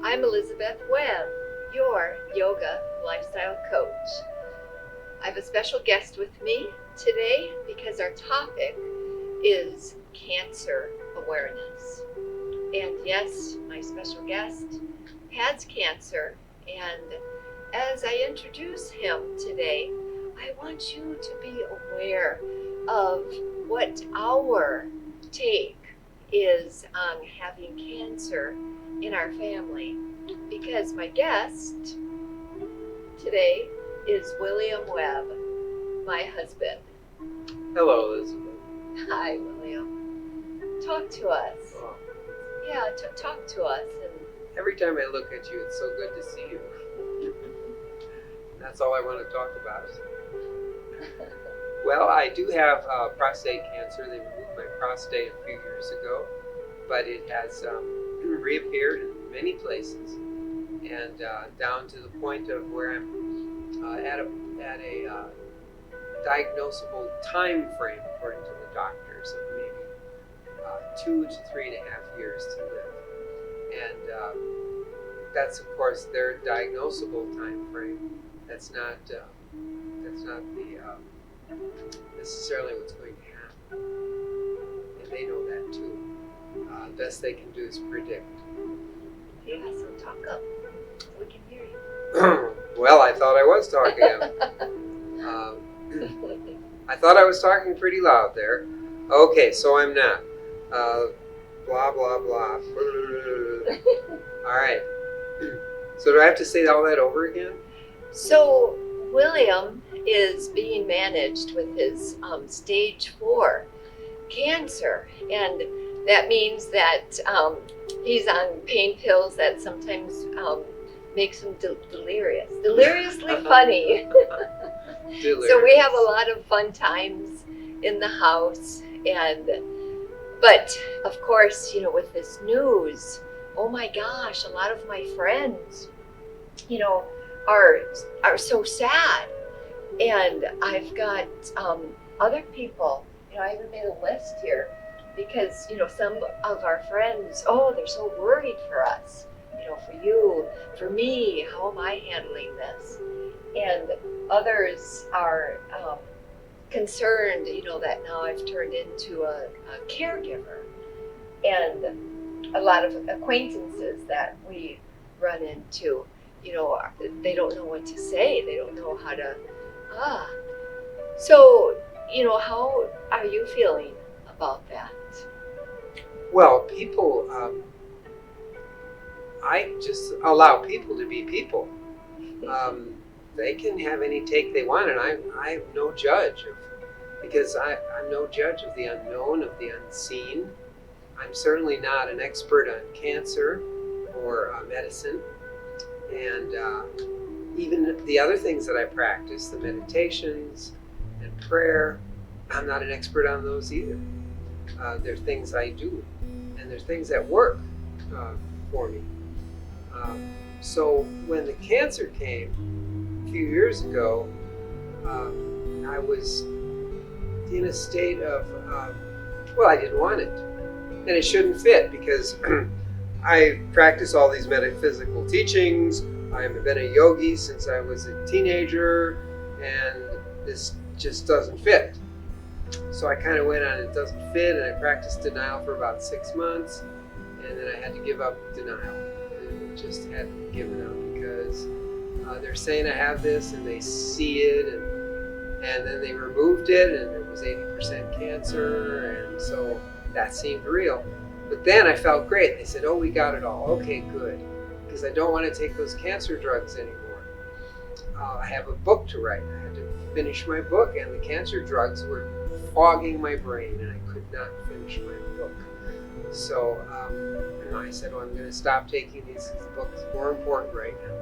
I'm Elizabeth Webb, your yoga lifestyle coach. I have a special guest with me today because our topic is cancer awareness. And yes, my special guest has cancer, and as I introduce him today, I want you to be aware of what our take is on having cancer in our family, because my guest today is William Webb, my husband. Hello, Elizabeth. Hi, William. Talk to us. Oh, Yeah, talk to us. every time I look at you, it's so good to see you. That's all I want to talk about. Well, I do have prostate cancer. They removed my prostate a few years ago, but it has reappeared in many places, and down to the point of where I'm at a diagnosable time frame, according to the doctors, of maybe 2 to 3.5 years to live. And that's, of course, their diagnosable time frame. That's not the necessarily what's going to happen, and they know that too. Best they can do is predict. Yeah, so talk up. We can hear you. Well, I thought I was talking. I thought I was talking pretty loud there. Okay, so I'm not. Blah, blah, blah. All right. So do I have to say all that over again? So William is being managed with his stage 4 cancer, and that means that he's on pain pills that sometimes makes him deliriously funny. Delirious. So we have a lot of fun times in the house, but of course, with this news, oh my gosh, a lot of my friends, are so sad. And I've got other people, I even made a list here because, some of our friends, they're so worried for us, for you, for me, how am I handling this? And others are concerned, that now I've turned into a caregiver. And a lot of acquaintances that we run into, they don't know what to say. They don't know how to, So, how are you feeling about that? Well, people, I just allow people to be people. They can have any take they want, and I'm no judge because I'm no judge of the unknown, of the unseen. I'm certainly not an expert on cancer or medicine, and even the other things that I practice, the meditations and prayer, I'm not an expert on those either. There are things I do, and there are things that work for me. So when the cancer came a few years ago, I was in a state of, I didn't want it. And it shouldn't fit because I practice all these metaphysical teachings. I've been a yogi since I was a teenager, and this just doesn't fit. So I kind of went on it doesn't fit, and I practiced denial for about 6 months, and then I had to give up denial. And just had to be given up because they're saying I have this, and they see it, and then they removed it, and it was 80% cancer, and so that seemed real. But then I felt great. They said, we got it all. Okay, good. Because I don't want to take those cancer drugs anymore. I have a book to write. I had to finish my book, and the cancer drugs were fogging my brain, and I could not finish my book. So I said, I'm going to stop taking these. The book is more important right now.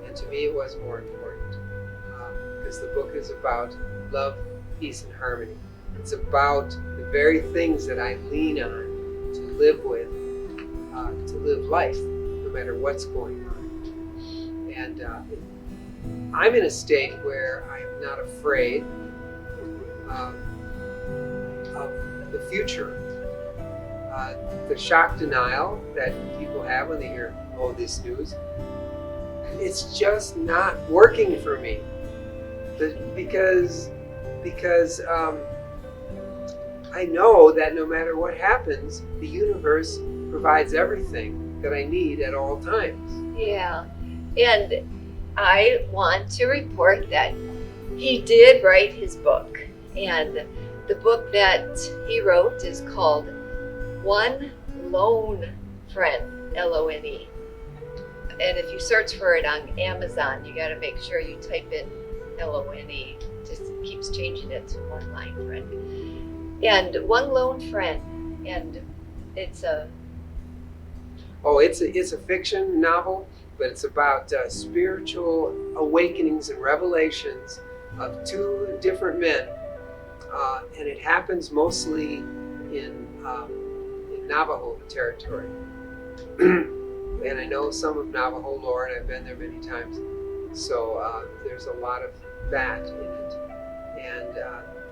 And to me, it was more important. Because the book is about love, peace, and harmony. It's about the very things that I lean on to live with, to live life, no matter what's going on. And I'm in a state where I'm not afraid of the future. the shock denial that people have when they hear all this news. It's just not working for me because I know that no matter what happens, the universe provides everything that I need at all times. Yeah. And I want to report that he did write his book. And the book that he wrote is called One Lone Friend, L-O-N-E. And if you search for it on Amazon, you got to make sure you type in L-O-N-E. Just keeps changing it to One Line Friend. And One Lone Friend. And it's a... Oh, it's a fiction novel, but it's about spiritual awakenings and revelations of two different men. And it happens mostly in Navajo territory. And I know some of Navajo lore, and I've been there many times. So there's a lot of that in it. And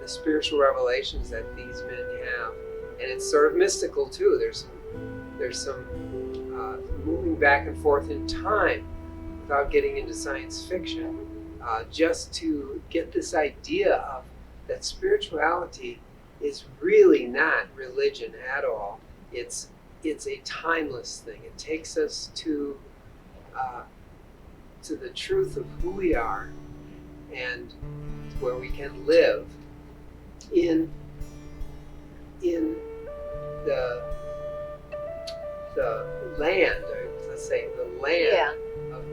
the spiritual revelations that these men have. And it's sort of mystical too. There's some moving back and forth in time without getting into science fiction, just to get this idea of that spirituality is really not religion at all. It's a timeless thing. It takes us to the truth of who we are and where we can live in the land, or let's say the land of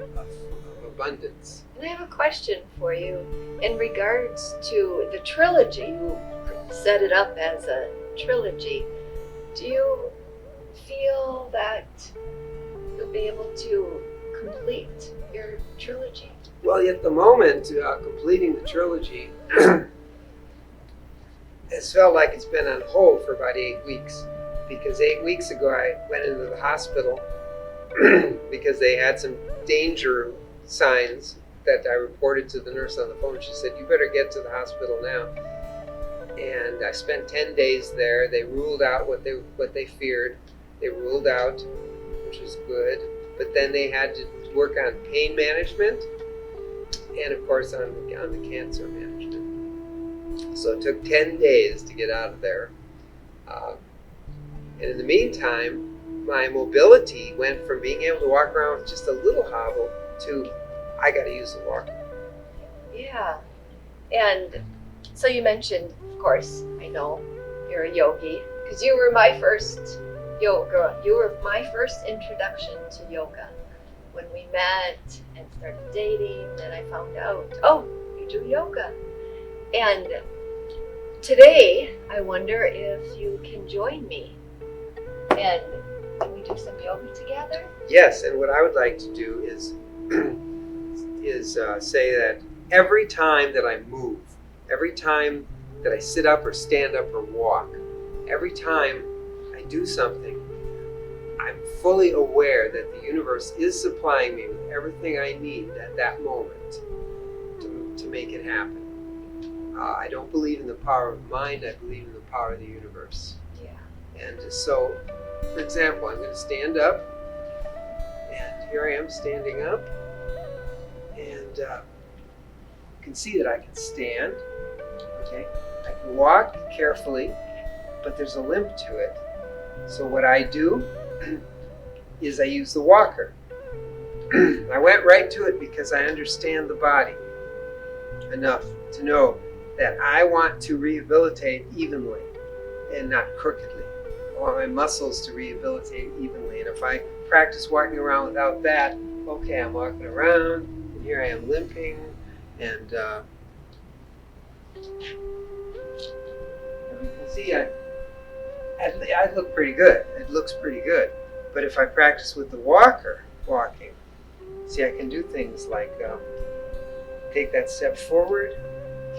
abundance. And I have a question for you in regards to the trilogy. You set it up as a trilogy. Do you feel that you'll be able to complete your trilogy? Well, at the moment, completing the trilogy has felt like it's been on hold for about 8 weeks. Because 8 weeks ago I went into the hospital because they had some danger signs that I reported to the nurse on the phone. She said, "You better get to the hospital now." And I spent 10 days there. They ruled out what they feared. They ruled out, which was good. But then they had to work on pain management and, of course, on the cancer management. So it took 10 days to get out of there. And in the meantime, my mobility went from being able to walk around with just a little hobble to I got to use the walker. Yeah. And so you mentioned, of course, I know you're a yogi, because you were my first yoga. You were my first introduction to yoga. When we met and started dating, and I found out, oh, you do yoga. And today, I wonder if you can join me. And can we do some yoga together? Yes, and what I would like to do is say that every time that I move, every time that I sit up or stand up or walk, every time I do something, I'm fully aware that the universe is supplying me with everything I need at that moment to make it happen. I don't believe in the power of mind, I believe in the power of the universe. Yeah. And so, for example, I'm going to stand up, and here I am standing up, and you can see that I can stand, okay? I can walk carefully, but there's a limp to it. So what I do is I use the walker. I went right to it because I understand the body enough to know that I want to rehabilitate evenly and not crookedly. I want my muscles to rehabilitate evenly. And if I practice walking around without that, okay, I'm walking around, and here I am limping, and you can see I look pretty good. It looks pretty good. But if I practice with the walker walking, see, I can do things like take that step forward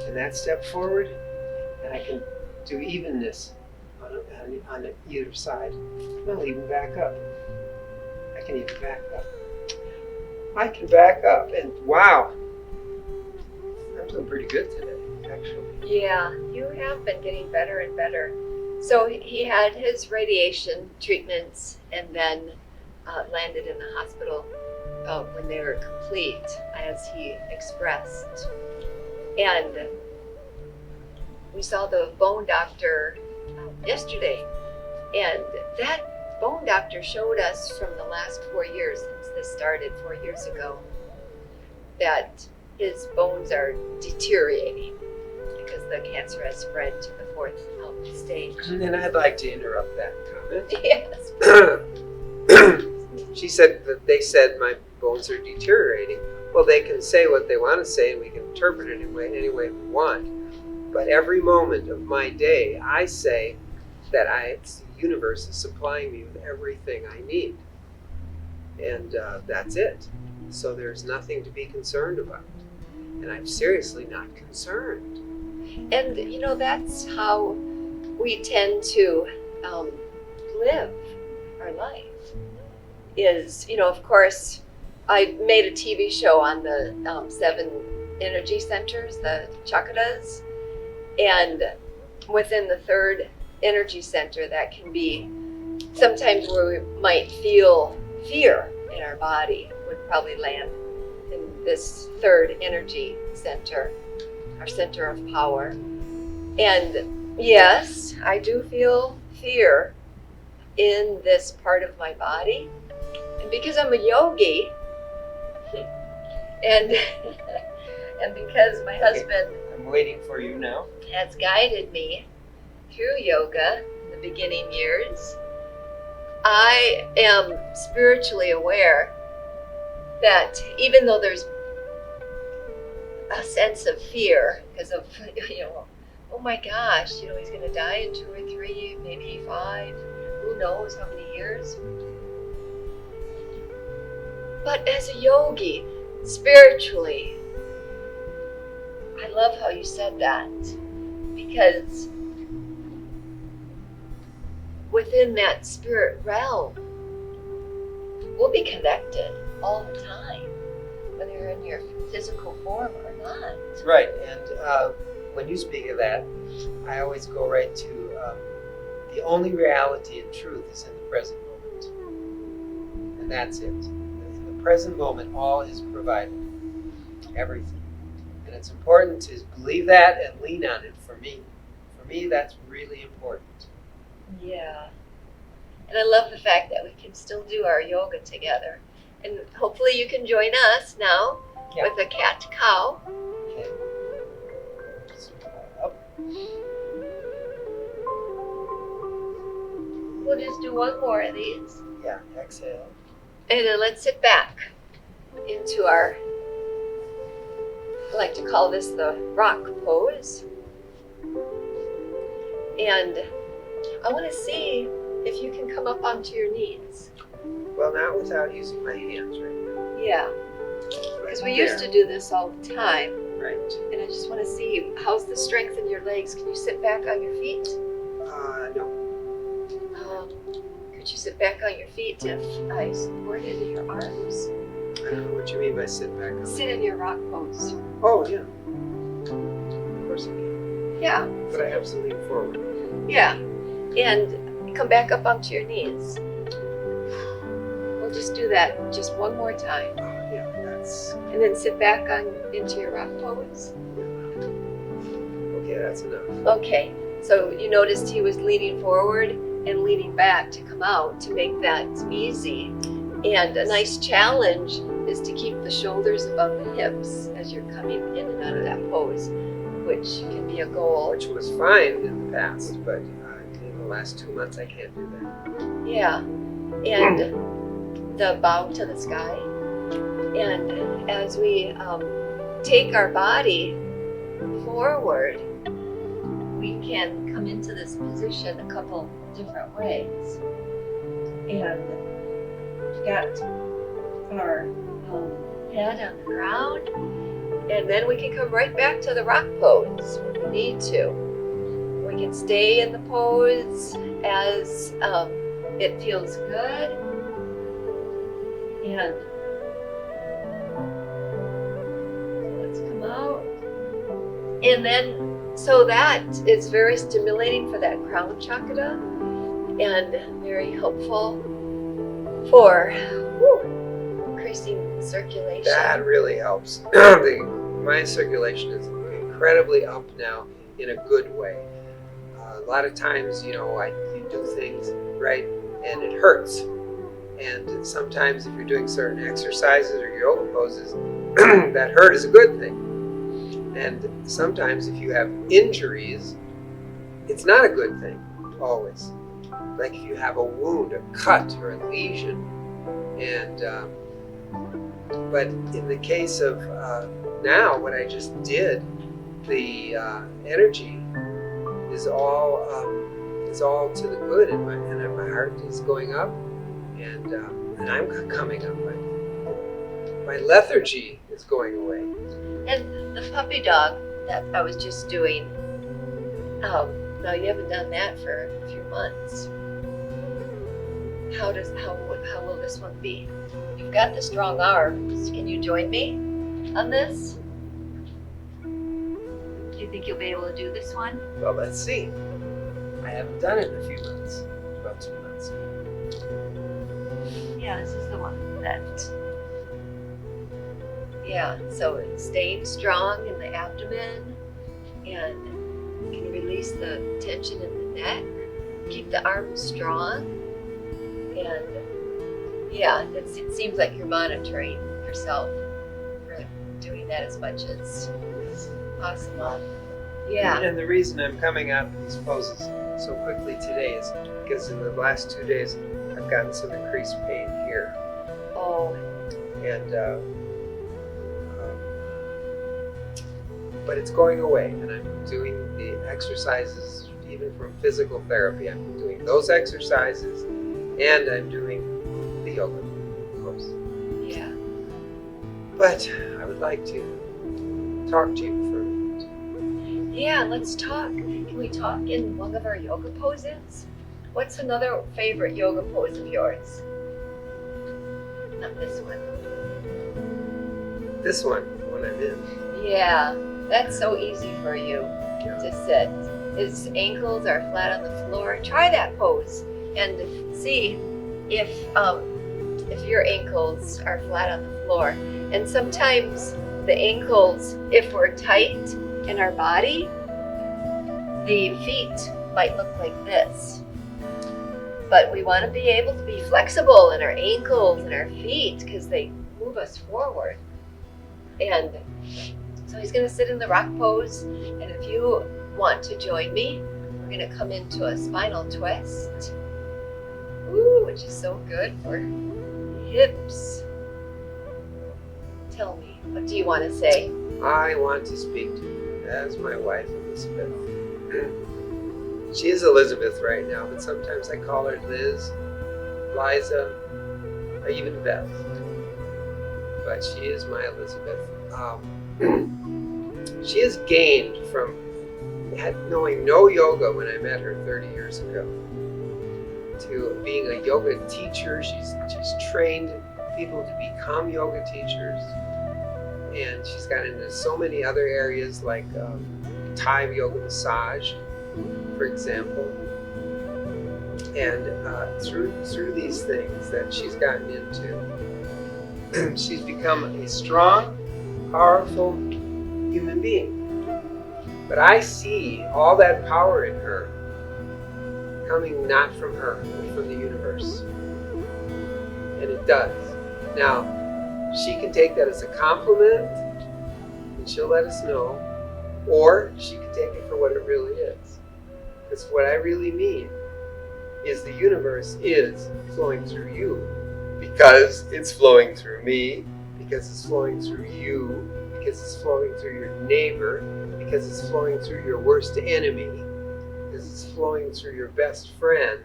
and that step forward, and I can do evenness on either side. I'll even back up. I can even back up. I can back up, and wow, I'm doing pretty good today, actually. Yeah, you have been getting better and better. So he had his radiation treatments and then landed in the hospital when they were complete, as he expressed. And we saw the bone doctor yesterday, and that bone doctor showed us from the last 4 years, since this started 4 years ago, that his bones are deteriorating because the cancer has spread to the fourth stage. And I'd like to interrupt that comment. Yes. She said that they said my bones are deteriorating. Well, they can say what they want to say, and we can interpret it any way we want. But every moment of my day, I say that the universe is supplying me with everything I need. And that's it. So there's nothing to be concerned about. And I'm seriously not concerned. And that's how we tend to live our life. Is, of course, I made a TV show on the 7 energy centers, the chakras, and within the 3rd energy center, that can be sometimes where we might feel fear in our body, would probably land in this 3rd energy center, our center of power. And yes, I do feel fear in this part of my body. And because I'm a yogi, and and because my husband I'm waiting for you now. has guided me through yoga in the beginning years, I am spiritually aware that even though there's a sense of fear because of, oh my gosh, he's going to die in 2 or 3, maybe 5, who knows how many years. But as a yogi, spiritually, I love how you said that, because within that spirit realm, we'll be connected all the time, whether you're in your physical form or not. Right, and when you speak of that, I always go right to the only reality and truth is in the present moment. And that's it. In the present moment, all is provided. Everything. And it's important to believe that and lean on it for me. For me, that's really important. Yeah. And I love the fact that we can still do our yoga together. And hopefully you can join us now with a cat-cow. Okay. Just up. We'll just do one more of these. Yeah, exhale. And then let's sit back into our, I like to call this the rock pose. And I want to see if you can come up onto your knees. Well, not without using my hands right now. Yeah, because we used to do this all the time. Right. And I just want to see, how's the strength in your legs? Can you sit back on your feet? No. Could you sit back on your feet if I supported your arms? I don't know what you mean by sit back on. Sit in your rock pose. Oh, yeah. Of course I can. Yeah, But I have to lean forward. yeah. And come back up onto your knees. We'll just do that just one more time. Yeah, that's... And then sit back into your rock pose. Okay, that's enough. Okay, so you noticed he was leaning forward and leaning back to come out to make that easy. And a nice challenge is to keep the shoulders above the hips as you're coming in and out of that pose, which can be a goal. Which was fine in the past, but in the last 2 months I can't do that. Yeah, and the bow to the sky. And as we take our body forward, we can come into this position a couple different ways. And we've got our head on the ground, and then we can come right back to the rock pose when we need to. We can stay in the pose as it feels good. And let's come out. And then So that is very stimulating for that crown chakra and very helpful for increasing circulation. That really helps. My circulation is incredibly up now in a good way. A lot of times, you do things, right, and it hurts. And sometimes if you're doing certain exercises or yoga poses, that hurt is a good thing. And sometimes if you have injuries, it's not a good thing, always. Like if you have a wound, a cut, or a lesion. And but in the case of now, what I just did, the energy is all to the good, and my heart is going up, and I'm coming up. My lethargy is going away. And the puppy dog that I was just doing, now you haven't done that for a few months. How will this one be? You've got the strong arms. Can you join me on this? Do you think you'll be able to do this one? Well, let's see. I haven't done it in a few months, about 2 months. Yeah, this is the one that. Yeah, so it's staying strong in the abdomen, and can you release the tension in the neck? Keep the arms strong, and yeah, it seems like you're monitoring yourself for doing that as much as possible. Yeah. And the reason I'm coming out of these poses so quickly today is because in the last 2 days I've gotten some increased pain here. Oh. And but it's going away, and I'm doing the exercises, even from physical therapy. I'm doing those exercises, and I'm doing the yoga, of course. Yeah. But I would like to talk to you for a minute. Yeah, let's talk. Can we talk in one of our yoga poses? What's another favorite yoga pose of yours? Not this one. This one, the one I'm in. Yeah, that's so easy for you Yeah. to sit. His ankles are flat on the floor. Try that pose and see if your ankles are flat on the floor. And sometimes the ankles, if we're tight in our body, the feet might look like this. But we want to be able to be flexible in our ankles and our feet because they move us forward. And so he's going to sit in the rock pose. And if you want to join me, we're going to come into a spinal twist. Ooh, which is so good for hips. Tell me, what do you want to say? I want to speak to you as my wife, Elizabeth. She is Elizabeth right now, but sometimes I call her Liz, Liza, or even Beth. But she is my Elizabeth. She has gained from knowing no yoga when I met her 30 years ago to being a yoga teacher. She's trained people to become yoga teachers, and she's got into so many other areas like Thai yoga massage, for example. And through these things that she's gotten into, she's become a strong, powerful human being. But I see all that power in her coming not from her, but from the universe. And it does. Now, she can take that as a compliment, and she'll let us know, or she can take it for what it really is. Because what I really mean is the universe is flowing through you, because it's flowing through me, because it's flowing through you, because it's flowing through your neighbor, because it's flowing through your worst enemy, because it's flowing through your best friend.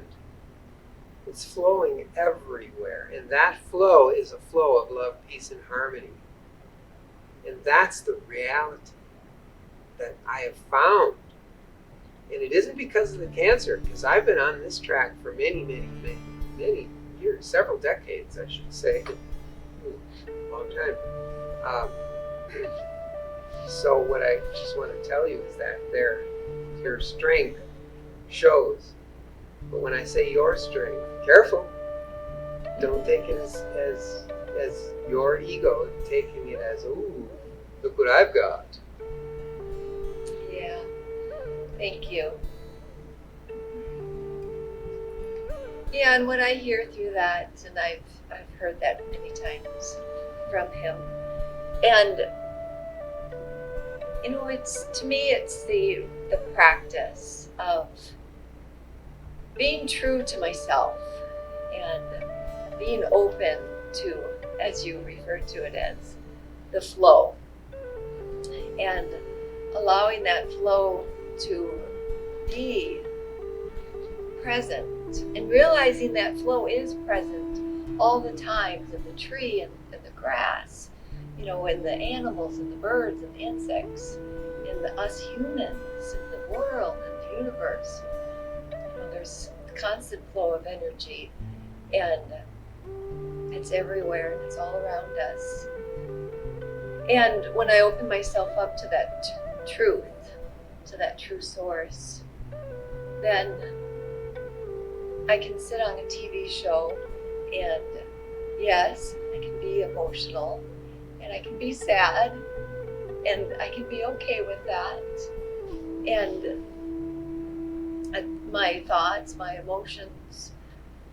It's flowing everywhere. And that flow is a flow of love, peace, and harmony. And that's the reality that I have found. And it isn't because of the cancer, because I've been on this track for many, many, many, many years, several decades, I should say. A long time. So what I just want to tell you is that your strength shows. But when I say your strength, careful. Don't take it as your ego taking it as, ooh, look what I've got. Yeah. Thank you. Yeah, and what I hear through that, and I've heard that many times from him, and it's, to me, it's the practice of being true to myself and being open to, as you referred to it as, the flow, and allowing that flow to be present, and realizing that flow is present all the time in the tree and the grass, in the animals and the birds and the insects, in us humans, in the world and the universe. There's constant flow of energy, and it's everywhere and it's all around us. And when I open myself up to that truth, to that true source, then I can sit on a TV show, and yes, I can be emotional, and I can be sad, and I can be okay with that. And my thoughts, my emotions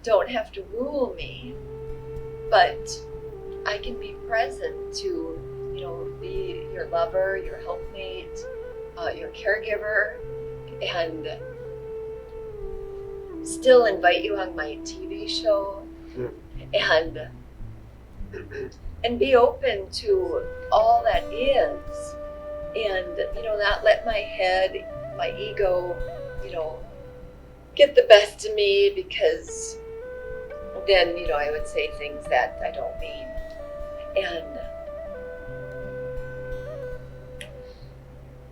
don't have to rule me, but I can be present to, be your lover, your helpmate, your caregiver, and still invite you on my TV show, and be open to all that is, and not let my head, my ego, get the best of me, because then I would say things that I don't mean. And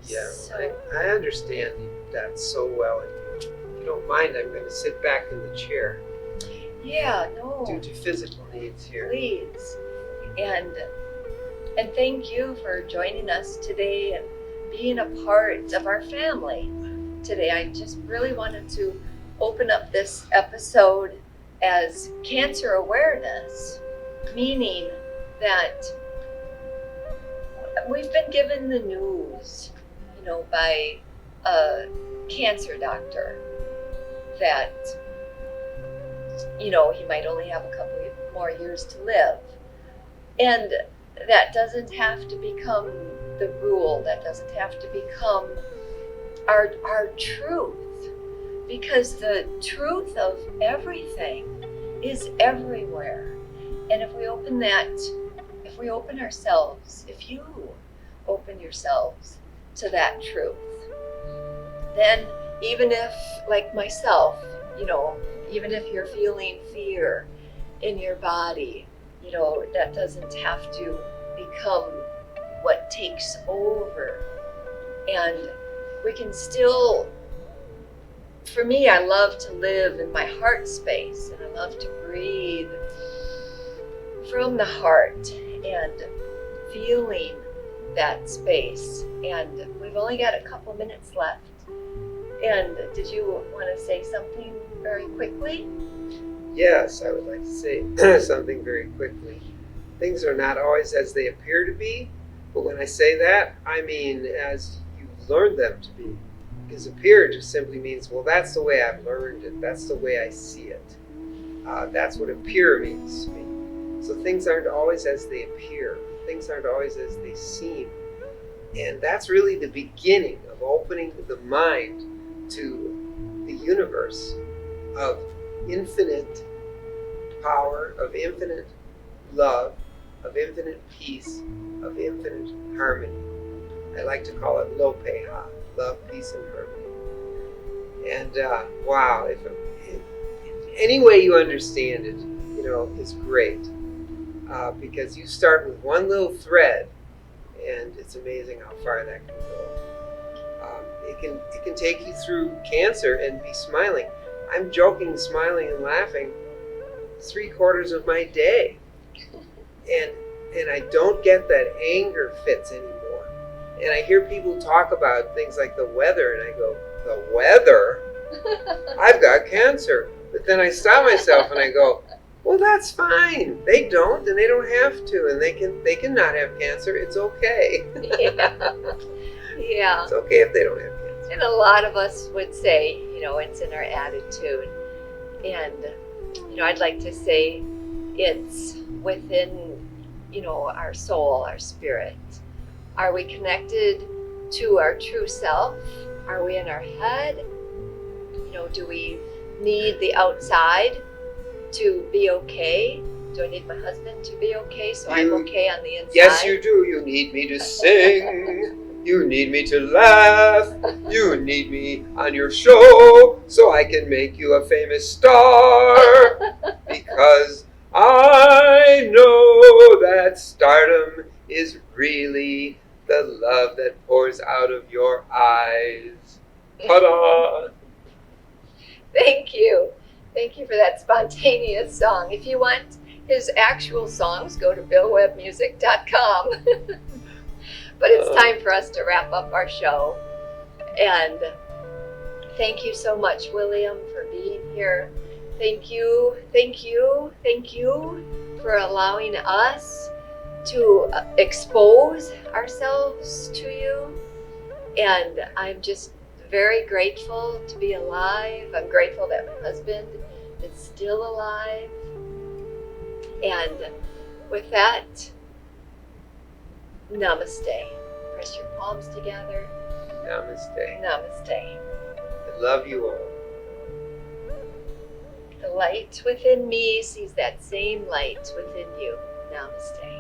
yeah, so, I understand that so well. And if you don't mind, I'm going to sit back in the chair yeah, no, due to physical needs here. please. And thank you for joining us today and being a part of our family today. I just really wanted to open up this episode as cancer awareness, meaning that we've been given the news, by a cancer doctor that, he might only have a couple more years to live. And that doesn't have to become the rule. That doesn't have to become our truth, because the truth of everything is everywhere. And if we open ourselves, if you open yourselves to that truth, then even if, like myself, even if you're feeling fear in your body, that doesn't have to become what takes over. And we can still, for me, I love to live in my heart space, and I love to breathe from the heart and feeling that space. And we've only got a couple minutes left. And did you want to say something very quickly? Yes, I would like to say something very quickly. Things are not always as they appear to be, but when I say that, I mean as you've learned them to be. Because appear just simply means, well, that's the way I've learned it. That's the way I see it. That's what appear means to me. So things aren't always as they appear. Things aren't always as they seem. And that's really the beginning of opening the mind to the universe of infinite power, of infinite love, of infinite peace, of infinite harmony. I like to call it Lopeha, love, peace, and harmony. And wow, if any way you understand it, is great. Because you start with one little thread, and it's amazing how far that can go. It can take you through cancer and be smiling. I'm joking, smiling, and laughing 3/4 of my day, and I don't get that anger fits anymore. And I hear people talk about things like the weather, and I go, the weather? I've got cancer. But then I stop myself and I go, well, that's fine. They don't, and they don't have to, and they can not have cancer. It's okay. Yeah. It's okay if they don't have cancer. And a lot of us would say, it's in our attitude. And, I'd like to say it's within, our soul, our spirit. Are we connected to our true self? Are we in our head? Do we need the outside to be okay? Do I need my husband to be okay so I'm okay on the inside? Yes, you do. You need me to sing. You need me to laugh. You need me on your show so I can make you a famous star. Because I know that stardom is really the love that pours out of your eyes. Ta-da! Thank you. Thank you for that spontaneous song. If you want his actual songs, go to billwebmusic.com. But it's time for us to wrap up our show. And thank you so much, William, for being here. Thank you for allowing us to expose ourselves to you. And I'm just very grateful to be alive. I'm grateful that my husband is still alive. And with that, namaste. Press your palms together. Namaste. Namaste. I love you all. The light within me sees that same light within you. Namaste.